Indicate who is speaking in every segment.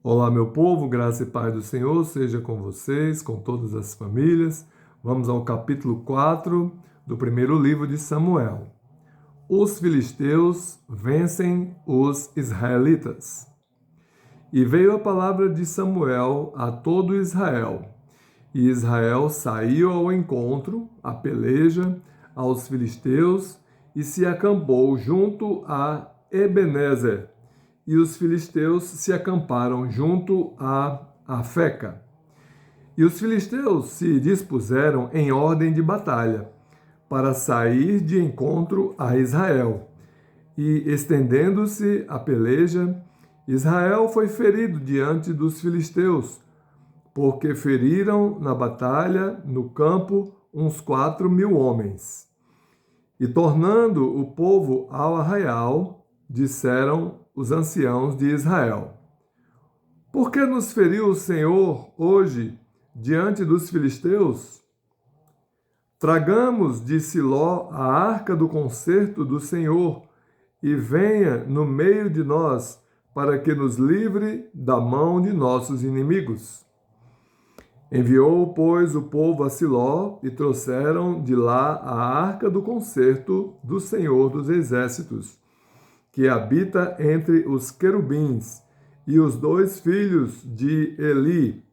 Speaker 1: Olá, meu povo, graça e paz do Senhor seja com vocês, com todas as famílias. Vamos ao capítulo 4 do primeiro livro de Samuel. Os filisteus vencem os israelitas. E veio a palavra de Samuel a todo Israel. E Israel saiu ao encontro, à peleja, aos filisteus, e se acampou junto a Ebenezer. E os filisteus se acamparam junto a Afeca. E os filisteus se dispuseram em ordem de batalha, para sair de encontro a Israel. E, estendendo-se a peleja, Israel foi ferido diante dos filisteus, porque feriram na batalha, no campo, uns 4.000 homens. E tornando o povo ao arraial, disseram os anciãos de Israel: Por que nos feriu o Senhor hoje diante dos filisteus? Tragamos de Siló a arca do concerto do Senhor e venha no meio de nós, para que nos livre da mão de nossos inimigos. Enviou, pois, o povo a Siló e trouxeram de lá a arca do concerto do Senhor dos Exércitos, que habita entre os querubins, e os 2 filhos de Eli,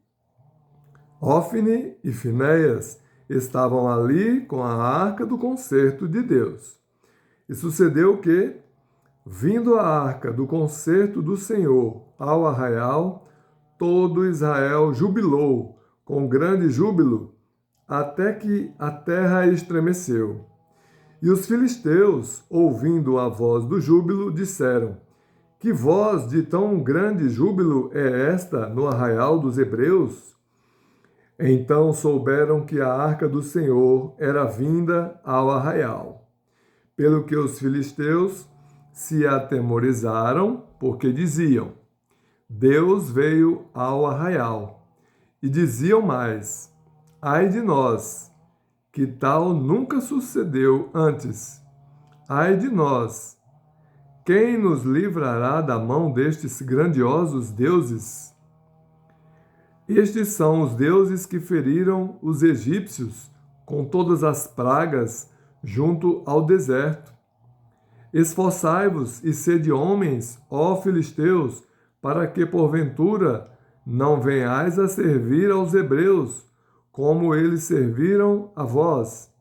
Speaker 1: Ofni e Finéias, estavam ali com a arca do concerto de Deus. E sucedeu que, vindo a arca do concerto do Senhor ao arraial, todo Israel jubilou com grande júbilo, até que a terra estremeceu. E os filisteus, ouvindo a voz do júbilo, disseram: Que voz de tão grande júbilo é esta no arraial dos hebreus? Então souberam que a arca do Senhor era vinda ao arraial. Pelo que os filisteus se atemorizaram, porque diziam: Deus veio ao arraial. E diziam mais: Ai de nós, que tal nunca sucedeu antes. Ai de nós, quem nos livrará da mão destes grandiosos deuses? Estes são os deuses que feriram os egípcios com todas as pragas junto ao deserto. Esforçai-vos e sede homens, ó filisteus, para que porventura não venhais a servir aos hebreus, como eles serviram a vós.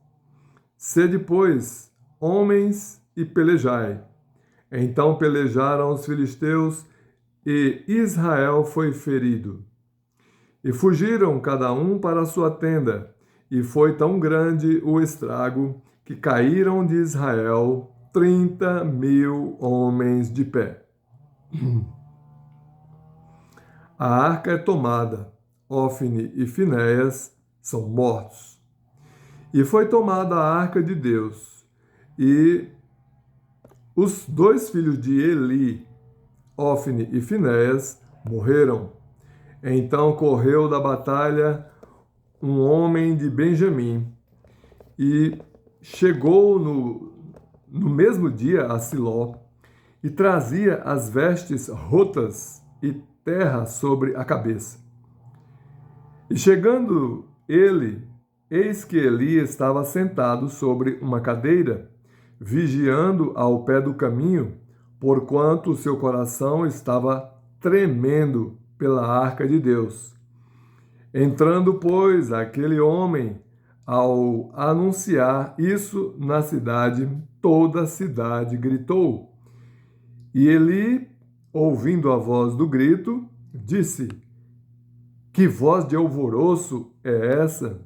Speaker 1: Sede, pois, homens e pelejai. Então pelejaram os filisteus, e Israel foi ferido. E fugiram cada um para a sua tenda, e foi tão grande o estrago, que caíram de Israel 30.000 homens de pé. A arca é tomada, Ofni e Finéias são mortos. E foi tomada a arca de Deus, e os 2 filhos de Eli, Ofni e Finéias, morreram. Então correu da batalha um homem de Benjamim, e chegou no mesmo dia a Siló, e trazia as vestes rotas e terra sobre a cabeça. E chegando ele, eis que Eli estava sentado sobre uma cadeira, vigiando ao pé do caminho, porquanto o seu coração estava tremendo pela arca de Deus. Entrando, pois, aquele homem, ao anunciar isso na cidade, toda a cidade gritou. E Eli, ouvindo a voz do grito, disse: Que voz de alvoroço é essa?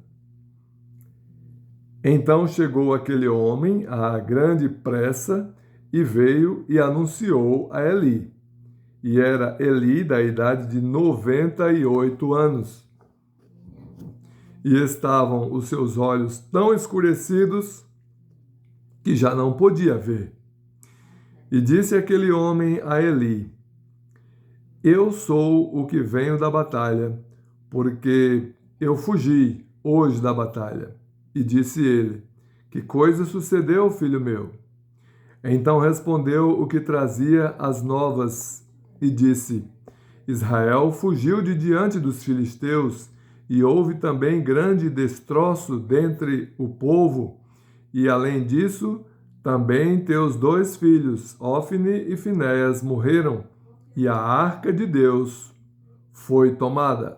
Speaker 1: Então chegou aquele homem à grande pressa e veio e anunciou a Eli. E era Eli da idade de 98 anos. E estavam os seus olhos tão escurecidos que já não podia ver. E disse aquele homem a Eli: Eu sou o que venho da batalha, porque eu fugi hoje da batalha. E disse ele: Que coisa sucedeu, filho meu? Então respondeu o que trazia as novas e disse: Israel fugiu de diante dos filisteus, e houve também grande destroço dentre o povo, e além disso, também teus 2 filhos, Ofni e Finéias, morreram, e a arca de Deus foi tomada.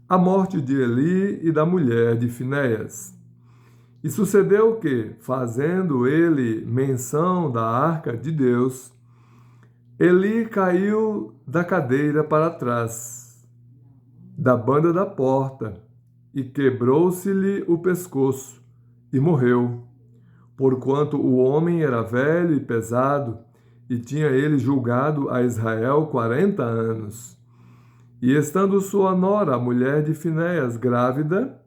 Speaker 1: A morte de Eli e da mulher de Finéias. E sucedeu que, fazendo ele menção da arca de Deus, Eli caiu da cadeira para trás, da banda da porta, e quebrou-se-lhe o pescoço, e morreu, porquanto o homem era velho e pesado, e tinha ele julgado a Israel 40 anos. E estando sua nora, a mulher de Finéias, grávida,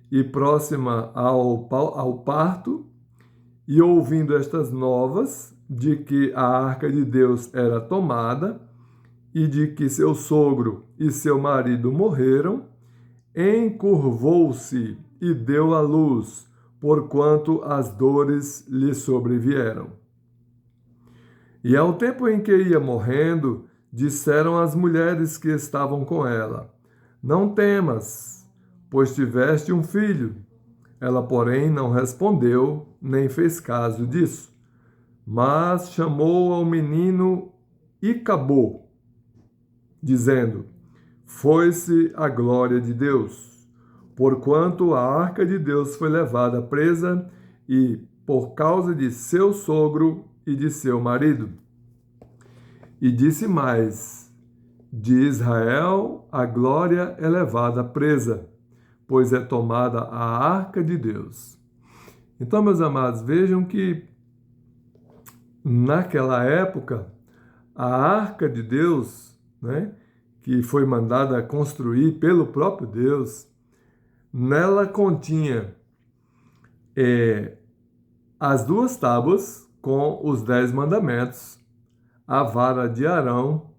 Speaker 1: e próxima ao parto, e ouvindo estas novas, de que a arca de Deus era tomada, e de que seu sogro e seu marido morreram, encurvou-se e deu à luz, porquanto as dores lhe sobrevieram. E ao tempo em que ia morrendo, disseram as mulheres que estavam com ela: Não temas, pois tiveste um filho. Ela, porém, não respondeu, nem fez caso disso, mas chamou ao menino Icabô, dizendo: Foi-se a glória de Deus, porquanto a arca de Deus foi levada presa, e por causa de seu sogro e de seu marido. E disse mais: De Israel a glória é levada presa, pois é tomada a arca de Deus. Então, meus amados, vejam que naquela época, a arca de Deus, né, que foi mandada construir pelo próprio Deus, nela continha as 2 tábuas com os 10 mandamentos, a vara de Arão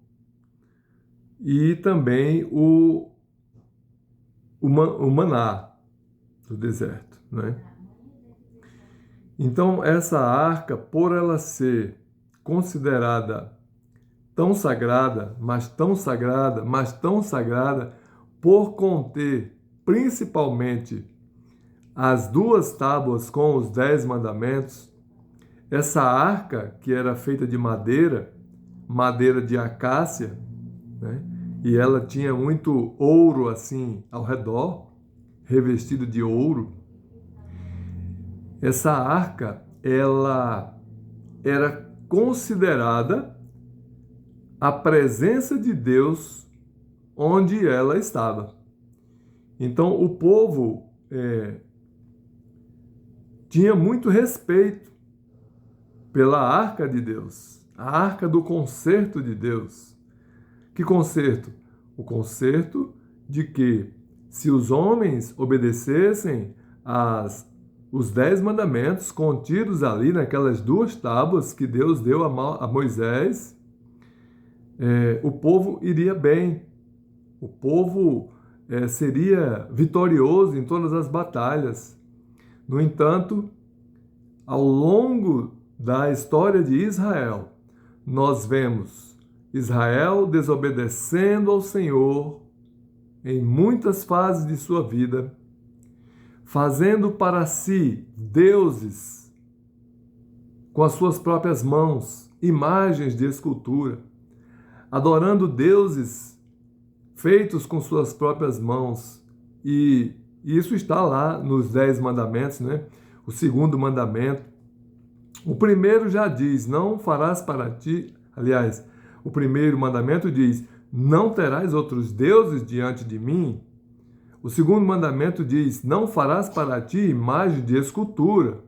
Speaker 1: e também o maná do deserto, né? Então, essa arca, por ela ser considerada tão sagrada, mas tão sagrada, mas tão sagrada, por conter principalmente as 2 tábuas com os 10 mandamentos, essa arca, que era feita de madeira de acácia, né? E ela tinha muito ouro assim ao redor, revestido de ouro. Essa arca, ela era considerada a presença de Deus onde ela estava. Então, o povo tinha muito respeito pela arca de Deus, a arca do concerto de Deus. Que concerto? O concerto de que, se os homens obedecessem os 10 mandamentos contidos ali naquelas 2 tábuas que Deus deu a Moisés, o povo iria bem, o povo seria vitorioso em todas as batalhas. No entanto, ao longo da história de Israel, nós vemos Israel desobedecendo ao Senhor em muitas fases de sua vida, fazendo para si deuses com as suas próprias mãos, imagens de escultura, adorando deuses feitos com suas próprias mãos. E isso está lá nos 10 mandamentos, né? O 2º mandamento. O primeiro já diz: não farás para ti. Aliás, o primeiro mandamento diz: não terás outros deuses diante de mim. O 2º mandamento diz: não farás para ti imagem de escultura.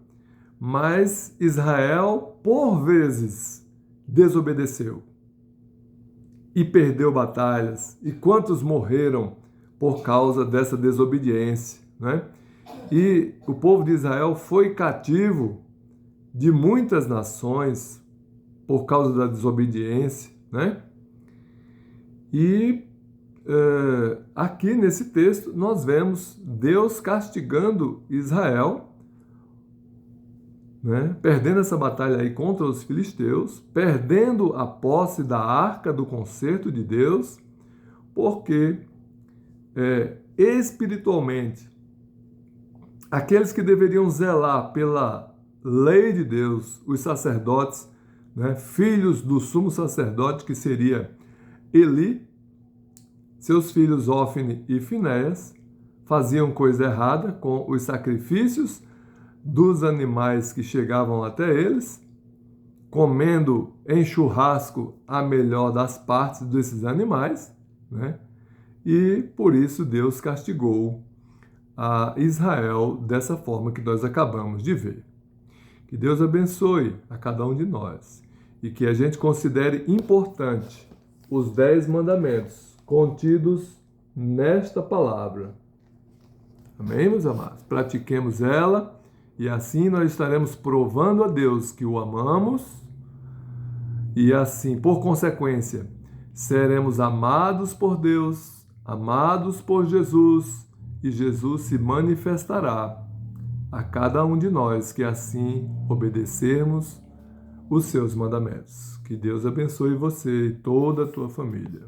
Speaker 1: Mas Israel, por vezes, desobedeceu e perdeu batalhas. E quantos morreram por causa dessa desobediência, né? E o povo de Israel foi cativo de muitas nações por causa da desobediência, né? E aqui nesse texto nós vemos Deus castigando Israel né, perdendo essa batalha aí contra os filisteus, perdendo a posse da arca do concerto de Deus, porque espiritualmente, aqueles que deveriam zelar pela lei de Deus, os sacerdotes, né, filhos do sumo sacerdote, que seria Eli, seus filhos Ófine e Finéias, faziam coisa errada com os sacrifícios dos animais que chegavam até eles, comendo em churrasco a melhor das partes desses animais, né? E por isso Deus castigou a Israel dessa forma que nós acabamos de ver. Que Deus abençoe a cada um de nós e que a gente considere importante os 10 mandamentos contidos nesta palavra. Amém, meus amados? Pratiquemos ela e assim nós estaremos provando a Deus que o amamos e assim, por consequência, seremos amados por Deus, amados por Jesus, e Jesus se manifestará a cada um de nós que assim obedecermos os seus mandamentos. Que Deus abençoe você e toda a tua família.